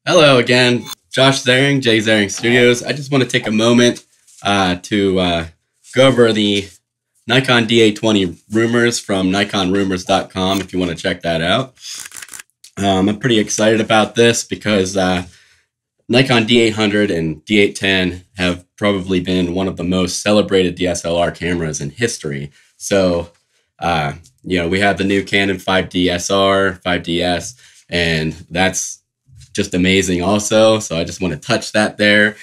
Hello again, Josh Zaring, Zaring Studios. I just want to take a moment to go over the Nikon D820 rumors from nikonrumors.com if you want to check that out. I'm pretty excited about this because Nikon D800 and D810 have probably been one of the most celebrated DSLR cameras in history. So, we have the new Canon 5D SR, 5DS, and that's just amazing also. So I just want to touch that there.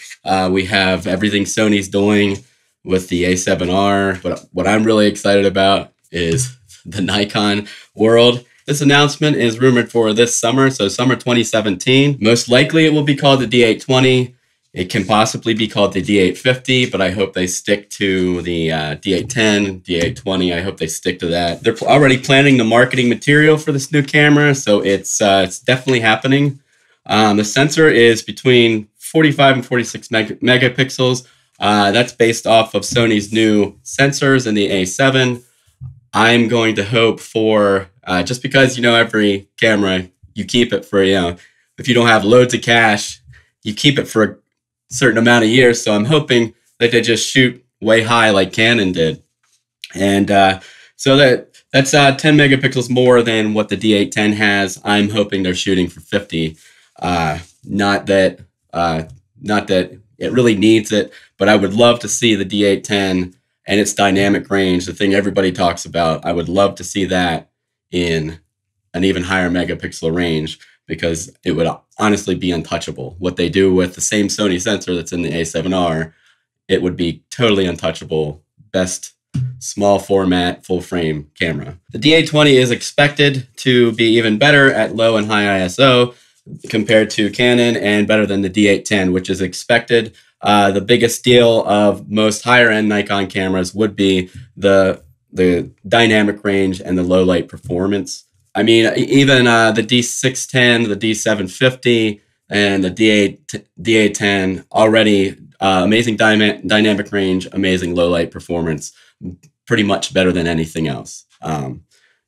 We have everything Sony's doing with the A7R. But what I'm really excited about is the Nikon world. This announcement is rumored for this summer, so summer 2017. Most likely it will be called the D820. It can possibly be called the D850, but I hope they stick to the D810, D820. I hope they stick to that. They're already planning the marketing material for this new camera, so it's definitely happening. The sensor is between 45 and 46 megapixels. That's based off of Sony's new sensors in the A7. I'm going to hope for, just because, every camera, you keep it for, if you don't have loads of cash, you keep it for a certain amount of years. So I'm hoping that they just shoot way high like Canon did. And so that's 10 megapixels more than what the D810 has. I'm hoping they're shooting for 50. Not that it really needs it, but I would love to see the D810 and its dynamic range, the thing everybody talks about. I would love to see that in an even higher megapixel range, because it would honestly be untouchable. What they do with the same Sony sensor that's in the A7R, it would be totally untouchable. Best small format, full frame camera. The D820 is expected to be even better at low and high ISO compared to Canon, and better than the D810, which is expected. The biggest deal of most higher end Nikon cameras would be the dynamic range and the low light performance. I mean, even the D610, the D750, and the D810 already amazing dynamic range, amazing low light performance, pretty much better than anything else. Then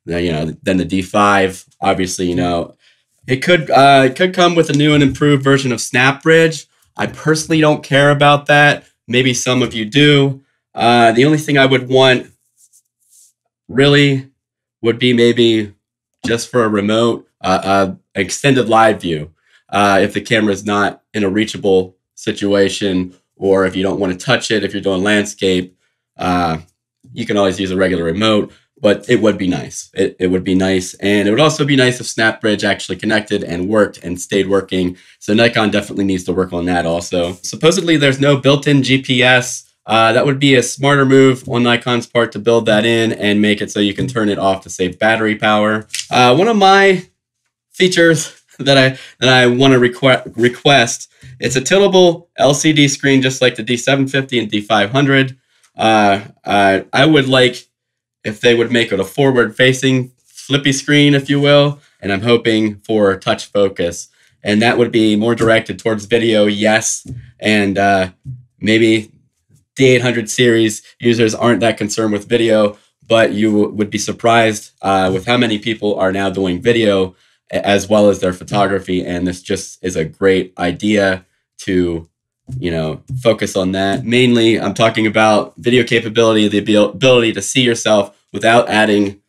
the D5, obviously, it could come with a new and improved version of SnapBridge. I personally don't care about that. Maybe some of you do. The only thing I would want really would be maybe just for a remote, extended live view. If the camera is not in a reachable situation, or if you don't want to touch it, if you're doing landscape, you can always use a regular remote. But it would be nice. It would be nice. And it would also be nice if SnapBridge actually connected and worked and stayed working. So Nikon definitely needs to work on that also. Supposedly there's no built-in GPS. That would be a smarter move on Nikon's part to build that in and make it so you can turn it off to save battery power. One of my features that I want to request, it's a tiltable LCD screen just like the D750 and D500. I would like if they would make it a forward-facing flippy screen, if you will, and I'm hoping for touch focus. And that would be more directed towards video, yes, and maybe D800 series users aren't that concerned with video, but you would be surprised with how many people are now doing video as well as their photography, and this just is a great idea to focus on that. Mainly, I'm talking about video capability, the ability to see yourself without adding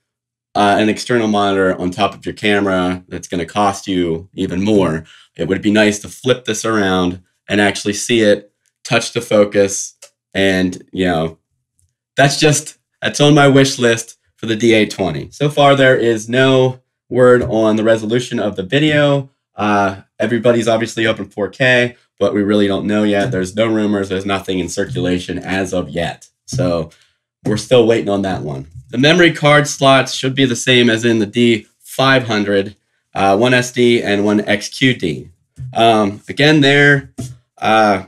an external monitor on top of your camera that's going to cost you even more. It would be nice to flip this around and actually see it, touch the focus, and that's on my wish list for the D820. So far, there is no word on the resolution of the video. Everybody's obviously hoping 4K, but we really don't know yet. There's no rumors. There's nothing in circulation as of yet. So we're still waiting on that one. The memory card slots should be the same as in the D500, one SD and one XQD. Again, as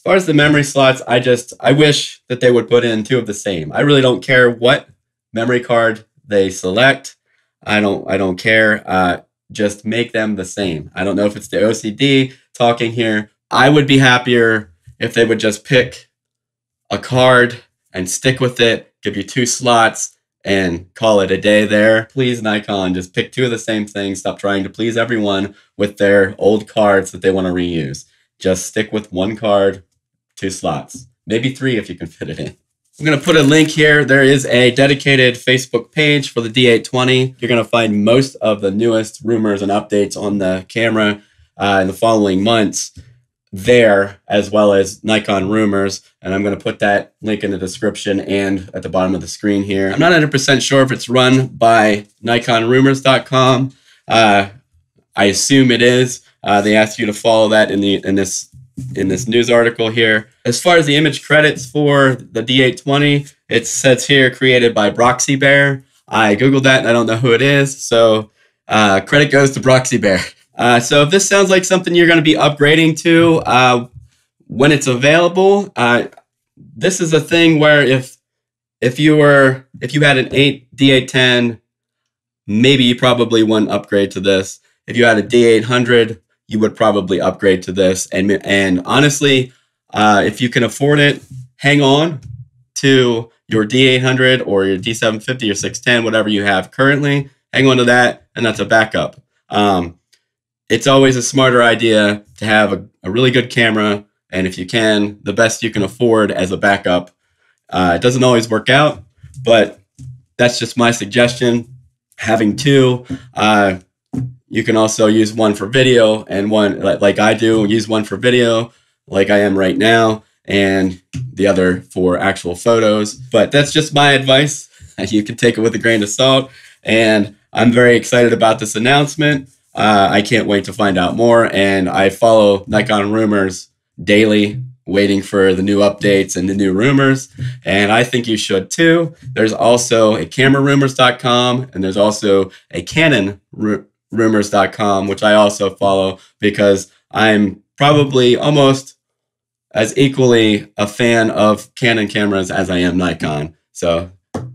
far as the memory slots, I wish that they would put in two of the same. I really don't care what memory card they select. I don't care. Just make them the same. I don't know if it's the OCD talking here. I would be happier if they would just pick a card and stick with it, give you two slots, and call it a day there. Please, Nikon, just pick two of the same things. Stop trying to please everyone with their old cards that they want to reuse. Just stick with one card, 2 slots, maybe 3 if you can fit it in. I'm going to put a link here. There is a dedicated Facebook page for the D820. You're going to find most of the newest rumors and updates on the camera in the following months there, as well as Nikon rumors. And I'm going to put that link in the description and at the bottom of the screen here. I'm not 100% sure if it's run by NikonRumors.com. I assume it is. They asked you to follow that in this news article here. As far as the image credits for the D820, it says here created by Broxy Bear. I Googled that and I don't know who it is. So credit goes to Broxy Bear. So if this sounds like something you're going to be upgrading to when it's available, this is a thing where if you had an D810, maybe you probably wouldn't upgrade to this. If you had a D800, you would probably upgrade to this. And honestly, if you can afford it, hang on to your D800 or your D750 or 610, whatever you have currently. Hang on to that, and that's a backup. It's always a smarter idea to have a really good camera, and if you can, the best you can afford as a backup. It doesn't always work out, but that's just my suggestion. Having 2, you can also use one for video and one, like I do, use one for video, like I am right now, and the other for actual photos. But that's just my advice. You can take it with a grain of salt, and I'm very excited about this announcement. I can't wait to find out more, and I follow Nikon Rumors daily, waiting for the new updates and the new rumors, and I think you should too. There's also a CameraRumors.com, and there's also a Canon Rumors.com, which I also follow because I'm probably almost as equally a fan of Canon cameras as I am Nikon. So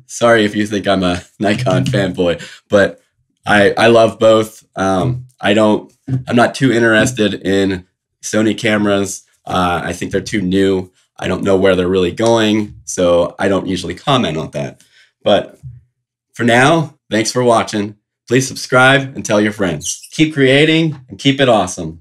sorry if you think I'm a Nikon fanboy, but I love both. I'm not too interested in Sony cameras. I think they're too new. I don't know where they're really going, so I don't usually comment on that. But for now, thanks for watching. Please subscribe and tell your friends. Keep creating and keep it awesome.